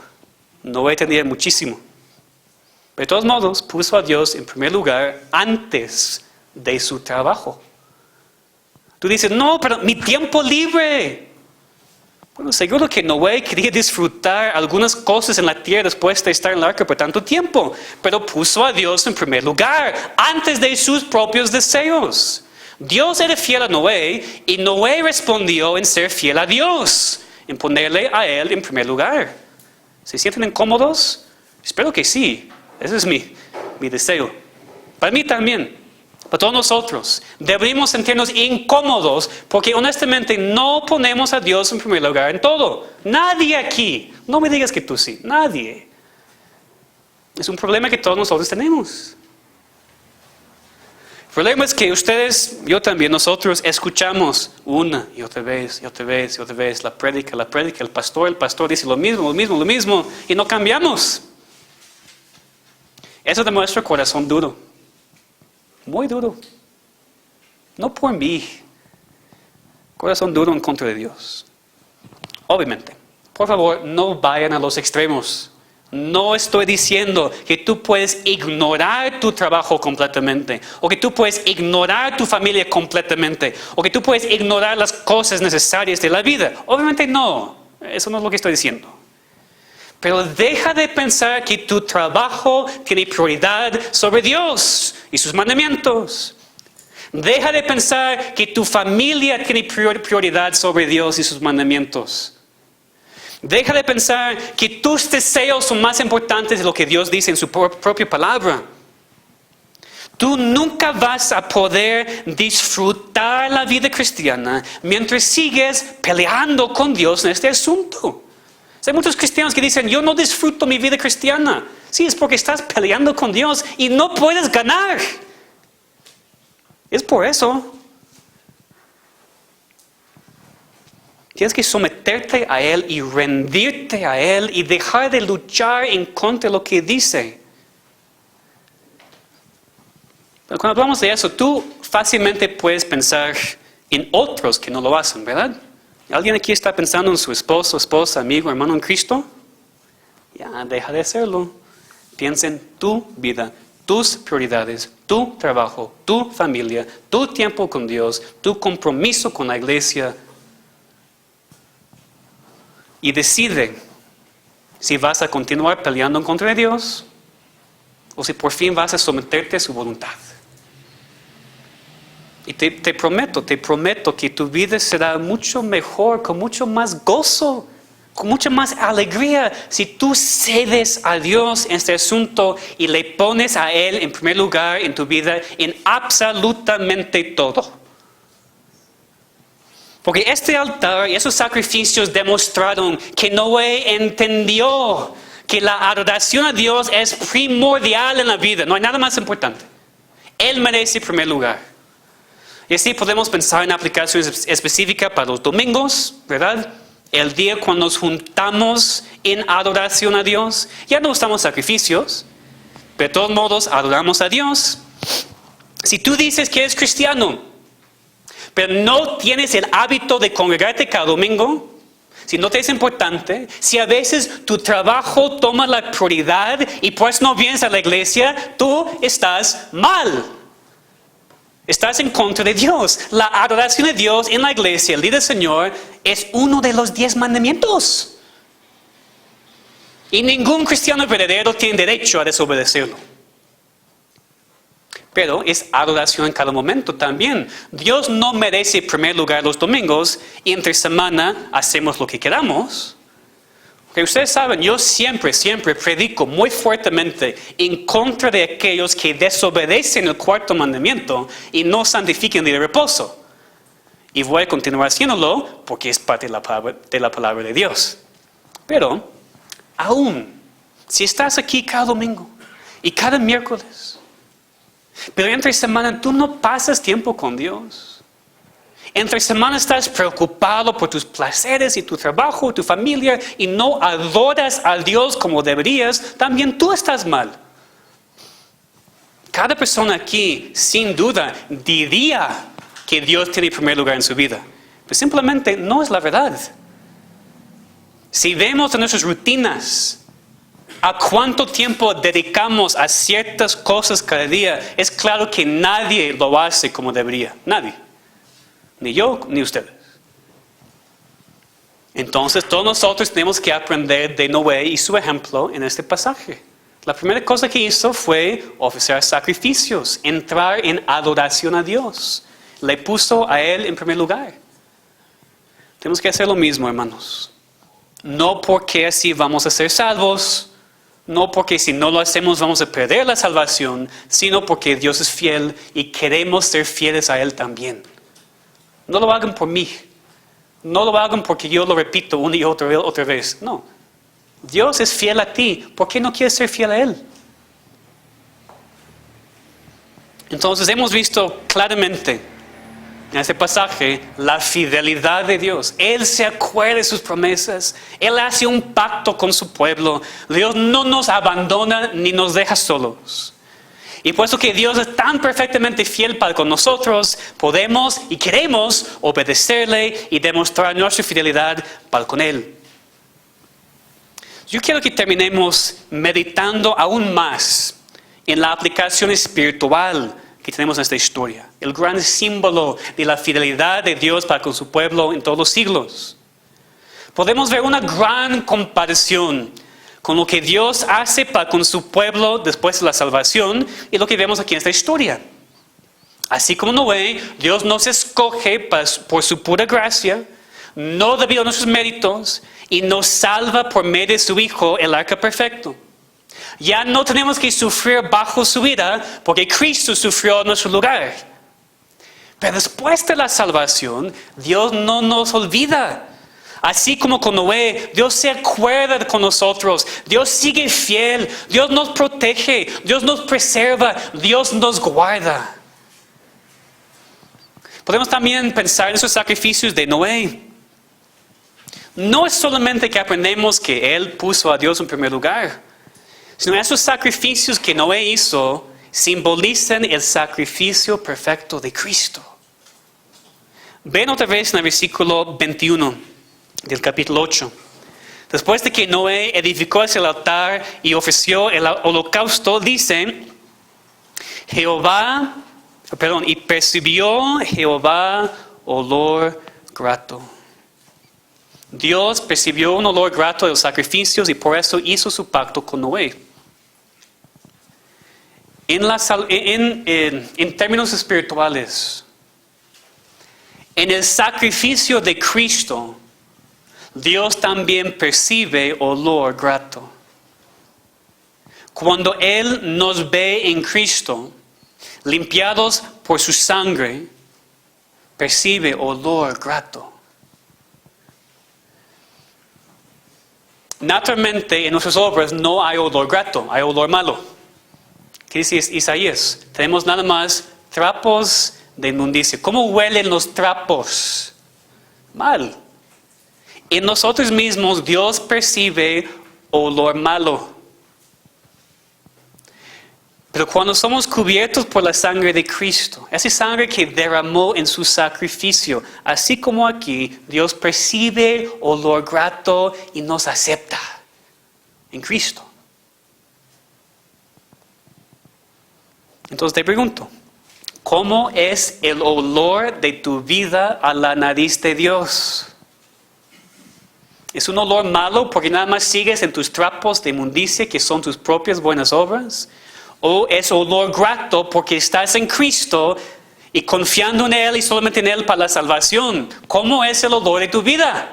Noé tenía muchísimo. Pero de todos modos puso a Dios en primer lugar antes de su trabajo. Tú dices, no, pero mi tiempo libre. Bueno, seguro que Noé quería disfrutar algunas cosas en la tierra después de estar en el arca por tanto tiempo, pero puso a Dios en primer lugar, antes de sus propios deseos. Dios era fiel a Noé y Noé respondió en ser fiel a Dios, en ponerle a Él en primer lugar. ¿Se sienten incómodos? Espero que sí. Ese es mi deseo. Para mí también. Para todos nosotros, deberíamos sentirnos incómodos porque honestamente no ponemos a Dios en primer lugar en todo. Nadie aquí, no me digas que tú sí, nadie. Es un problema que todos nosotros tenemos. problema es que ustedes, yo también, nosotros escuchamos una y otra vez, y otra vez, y otra vez, la prédica, el pastor dice lo mismo, y no cambiamos. Eso demuestra corazón duro, muy duro. No por mí, corazón duro en contra de Dios. Obviamente, por favor, no vayan a los extremos. No estoy diciendo que tú puedes ignorar tu trabajo completamente, o que tú puedes ignorar tu familia completamente, o que tú puedes ignorar las cosas necesarias de la vida. Obviamente no, eso no es lo que estoy diciendo. Pero deja de pensar que tu trabajo tiene prioridad sobre Dios y sus mandamientos. Deja de pensar que tu familia tiene prioridad sobre Dios y sus mandamientos. Deja de pensar que tus deseos son más importantes de lo que Dios dice en su propia palabra. Tú nunca vas a poder disfrutar la vida cristiana mientras sigues peleando con Dios en este asunto. Hay muchos cristianos que dicen, yo no disfruto mi vida cristiana. Sí, es porque estás peleando con Dios y no puedes ganar. Es por eso. Tienes que someterte a Él y rendirte a Él y dejar de luchar en contra de lo que dice. Pero cuando hablamos de eso, tú fácilmente puedes pensar en otros que no lo hacen, ¿verdad? ¿Alguien aquí está pensando en su esposo, esposa, amigo, hermano en Cristo? Ya, deja de hacerlo. Piensa en tu vida, tus prioridades, tu trabajo, tu familia, tu tiempo con Dios, tu compromiso con la iglesia. Y decide si vas a continuar peleando en contra de Dios o si por fin vas a someterte a su voluntad. Y te prometo que tu vida será mucho mejor, con mucho más gozo, con mucha más alegría si tú cedes a Dios en este asunto y le pones a Él en primer lugar en tu vida en absolutamente todo. Porque este altar y esos sacrificios demostraron que Noé entendió que la adoración a Dios es primordial en la vida. No hay nada más importante. Él merece primer lugar. Y así podemos pensar en aplicaciones específicas para los domingos, ¿verdad? El día cuando nos juntamos en adoración a Dios. Ya no usamos sacrificios, pero de todos modos adoramos a Dios. Si tú dices que eres cristiano, pero no tienes el hábito de congregarte cada domingo, si no te es importante, si a veces tu trabajo toma la prioridad y pues no vienes a la iglesia, tú estás mal. Estás en contra de Dios. La adoración de Dios en la iglesia, el día del Señor, es uno de los 10 mandamientos. Y ningún cristiano verdadero tiene derecho a desobedecerlo. Pero es adoración en cada momento también. Dios no merece primer lugar los domingos y entre semana hacemos lo que queramos. Porque ustedes saben, yo siempre predico muy fuertemente en contra de aquellos que desobedecen el cuarto mandamiento y no santifican el día de reposo. Y voy a continuar haciéndolo porque es parte de la palabra de Dios. Pero, aún, si estás aquí cada domingo y cada miércoles, pero entre semana tú no pasas tiempo con Dios. Entre semana estás preocupado por tus placeres y tu trabajo, tu familia, y no adoras a Dios como deberías, también tú estás mal. Cada persona aquí, sin duda, diría que Dios tiene primer lugar en su vida. Pero simplemente no es la verdad. Si vemos en nuestras rutinas a cuánto tiempo dedicamos a ciertas cosas cada día, es claro que nadie lo hace como debería. Nadie. Ni yo, ni ustedes. Entonces todos nosotros tenemos que aprender de Noé y su ejemplo en este pasaje. La primera cosa que hizo fue ofrecer sacrificios, entrar en adoración a Dios. Le puso a Él en primer lugar. Tenemos que hacer lo mismo, hermanos. No porque así vamos a ser salvos, no porque si no lo hacemos vamos a perder la salvación, sino porque Dios es fiel y queremos ser fieles a Él también. No lo hagan por mí. No lo hagan porque yo lo repito una y otra vez. No. Dios es fiel a ti. ¿Por qué no quieres ser fiel a Él? Entonces hemos visto claramente en este pasaje la fidelidad de Dios. Él se acuerda de sus promesas. Él hace un pacto con su pueblo. Dios no nos abandona ni nos deja solos. Y puesto que Dios es tan perfectamente fiel para con nosotros, podemos y queremos obedecerle y demostrar nuestra fidelidad para con Él. Yo quiero que terminemos meditando aún más en la aplicación espiritual que tenemos en esta historia. El gran símbolo de la fidelidad de Dios para con su pueblo en todos los siglos. Podemos ver una gran comparación con lo que Dios hace para con su pueblo después de la salvación y lo que vemos aquí en esta historia. Así como Noé, Dios nos escoge por su pura gracia, no debido a nuestros méritos, y nos salva por medio de su Hijo, el arca perfecto. Ya no tenemos que sufrir bajo su ira porque Cristo sufrió en nuestro lugar. Pero después de la salvación, Dios no nos olvida. Así como con Noé, Dios se acuerda con nosotros. Dios sigue fiel. Dios nos protege. Dios nos preserva. Dios nos guarda. Podemos también pensar en esos sacrificios de Noé. No es solamente que aprendemos que Él puso a Dios en primer lugar, sino esos sacrificios que Noé hizo simbolizan el sacrificio perfecto de Cristo. Ven otra vez en el versículo 21 del capítulo 8. Después de que Noé edificó ese altar y ofreció el holocausto, dice, y percibió Jehová olor grato. Dios percibió un olor grato de los sacrificios y por eso hizo su pacto con Noé. En términos espirituales, en el sacrificio de Cristo, Dios también percibe olor grato. Cuando Él nos ve en Cristo, limpiados por su sangre, percibe olor grato. Naturalmente, en nuestras obras no hay olor grato, hay olor malo. ¿Qué dice Isaías? Tenemos nada más trapos de inmundicia. ¿Cómo huelen los trapos? Mal. En nosotros mismos Dios percibe olor malo. Pero cuando somos cubiertos por la sangre de Cristo, esa sangre que derramó en su sacrificio, así como aquí, Dios percibe olor grato y nos acepta en Cristo. Entonces te pregunto, ¿cómo es el olor de tu vida a la nariz de Dios? ¿Es un olor malo porque nada más sigues en tus trapos de inmundicia que son tus propias buenas obras? ¿O es olor grato porque estás en Cristo y confiando en Él y solamente en Él para la salvación? ¿Cómo es el olor de tu vida?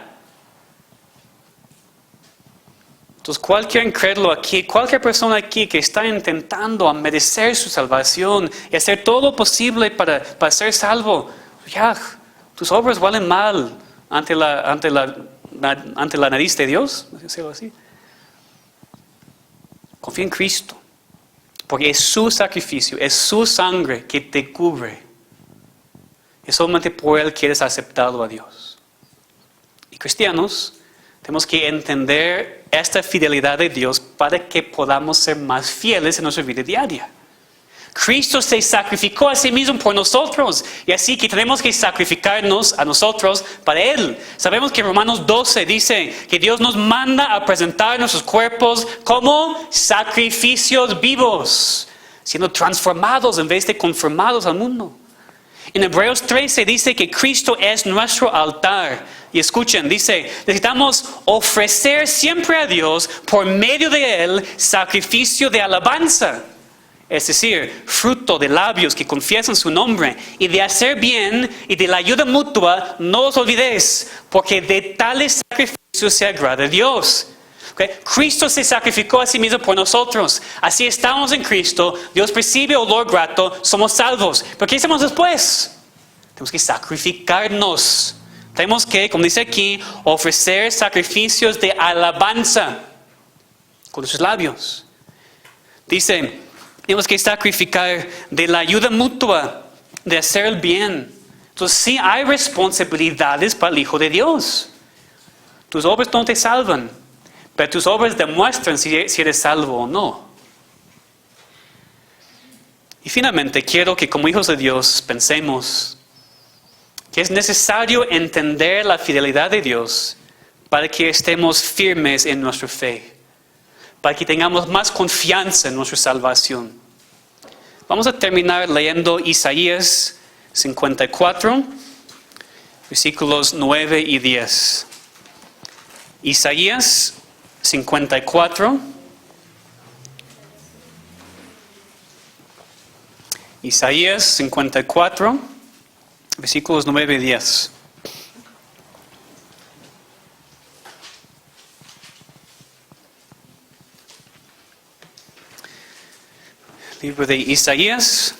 Entonces cualquier incrédulo aquí, cualquier persona aquí que está intentando merecer su salvación y hacer todo lo posible para ser salvo, ya, tus obras valen mal ante la nariz de Dios, decirlo así. Confía en Cristo. Porque es su sacrificio, es su sangre que te cubre. Y solamente por Él que eres aceptado a Dios. Y cristianos, tenemos que entender esta fidelidad de Dios para que podamos ser más fieles en nuestra vida diaria. Cristo se sacrificó a sí mismo por nosotros y así que tenemos que sacrificarnos a nosotros para Él. Sabemos que Romanos 12 dice que Dios nos manda a presentar nuestros cuerpos como sacrificios vivos, siendo transformados en vez de conformados al mundo. En Hebreos 13 dice que Cristo es nuestro altar. Y escuchen, dice, necesitamos ofrecer siempre a Dios por medio de Él sacrificio de alabanza. Es decir, fruto de labios que confiesan su nombre, y de hacer bien y de la ayuda mutua no os olvidéis, porque de tales sacrificios se agrada a Dios. ¿Okay? Cristo se sacrificó a sí mismo por nosotros. Así estamos en Cristo, Dios percibe olor grato, somos salvos. ¿Pero qué hacemos después? Tenemos que sacrificarnos. Tenemos que, como dice aquí, ofrecer sacrificios de alabanza con nuestros labios. Dice Tenemos que sacrificar de la ayuda mutua, de hacer el bien. Entonces sí hay responsabilidades para el Hijo de Dios. Tus obras no te salvan, pero tus obras demuestran si eres salvo o no. Y finalmente quiero que como hijos de Dios pensemos que es necesario entender la fidelidad de Dios para que estemos firmes en nuestra fe, para que tengamos más confianza en nuestra salvación. Vamos a terminar leyendo Isaías 54, versículos 9 y 10. Isaías 54. Isaías 54, versículos 9 y 10. Libro de Isaías.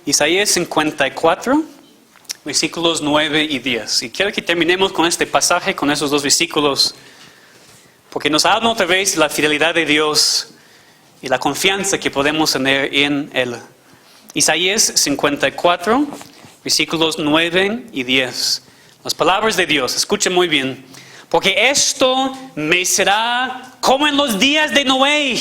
Isaías 54, versículos 9 y 10. Y quiero que terminemos con este pasaje, con esos dos versículos, porque nos habla otra vez de la fidelidad de Dios y la confianza que podemos tener en Él. Isaías 54, versículos 9 y 10. Las palabras de Dios, escuchen muy bien. Porque esto me será como en los días de Noé,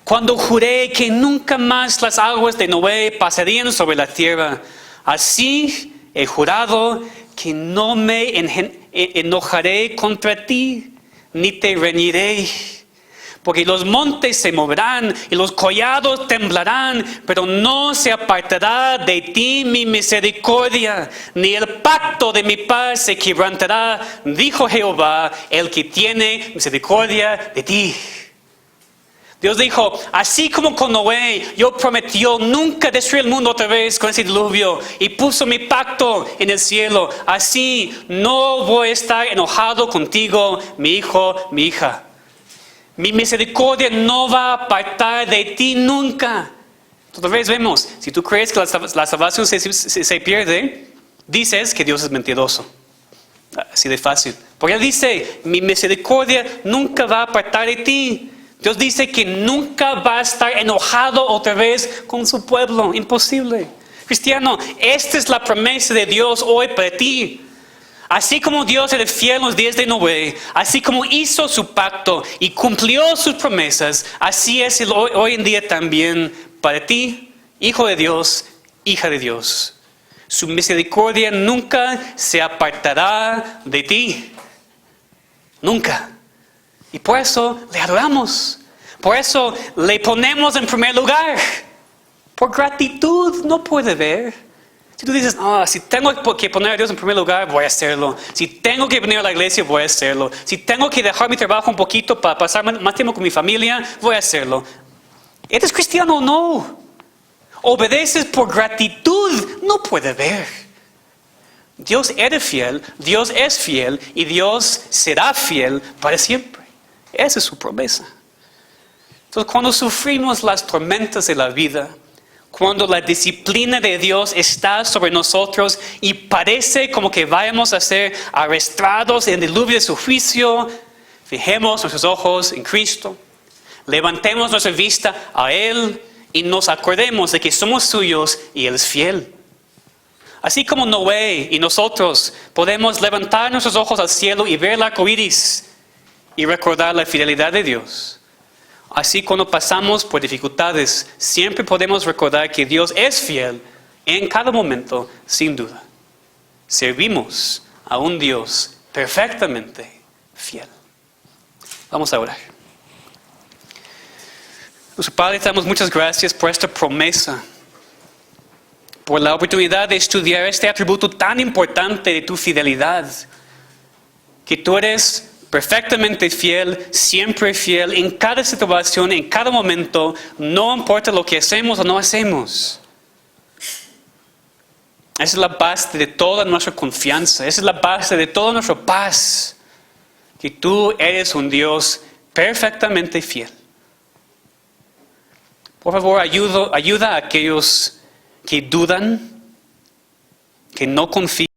cuando juré que nunca más las aguas de Noé pasarían sobre la tierra. Así he jurado que no me enojaré contra ti, ni te reñiré. Porque los montes se moverán y los collados temblarán, pero no se apartará de ti mi misericordia, ni el pacto de mi paz se quebrantará, dijo Jehová, el que tiene misericordia de ti. Dios dijo, así como con Noé, yo prometió nunca destruir el mundo otra vez con ese diluvio y puso mi pacto en el cielo. Así no voy a estar enojado contigo, mi hijo, mi hija. Mi misericordia no va a apartar de ti nunca. Otra vez vemos, si tú crees que la salvación se pierde, dices que Dios es mentiroso. Así de fácil. Porque Él dice, mi misericordia nunca va a apartar de ti. Dios dice que nunca va a estar enojado otra vez con su pueblo. Imposible. Cristiano, esta es la promesa de Dios hoy para ti. Así como Dios era fiel en los días de Noé, así como hizo su pacto y cumplió sus promesas, así es hoy en día también para ti, hijo de Dios, hija de Dios. Su misericordia nunca se apartará de ti. Nunca. Y por eso le adoramos. Por eso le ponemos en primer lugar. Por gratitud no puede ver. Si tú dices, si tengo que poner a Dios en primer lugar, voy a hacerlo. Si tengo que venir a la iglesia, voy a hacerlo. Si tengo que dejar mi trabajo un poquito para pasar más tiempo con mi familia, voy a hacerlo. ¿Eres cristiano o no? Obedeces por gratitud, no puede ver. Dios era fiel, Dios es fiel y Dios será fiel para siempre. Esa es su promesa. Entonces, cuando sufrimos las tormentas de la vida, cuando la disciplina de Dios está sobre nosotros y parece como que vayamos a ser arrastrados en el diluvio de su juicio, fijemos nuestros ojos en Cristo, levantemos nuestra vista a Él y nos acordemos de que somos suyos y Él es fiel. Así como Noé y nosotros podemos levantar nuestros ojos al cielo y ver el arco iris y recordar la fidelidad de Dios. Así cuando pasamos por dificultades, siempre podemos recordar que Dios es fiel en cada momento, sin duda. Servimos a un Dios perfectamente fiel. Vamos a orar. Nuestro Padre, te damos muchas gracias por esta promesa, por la oportunidad de estudiar este atributo tan importante de tu fidelidad, que tú eres perfectamente fiel, siempre fiel, en cada situación, en cada momento, no importa lo que hacemos o no hacemos. Esa es la base de toda nuestra confianza, esa es la base de toda nuestra paz, que tú eres un Dios perfectamente fiel. Por favor, ayuda a aquellos que dudan, que no confían.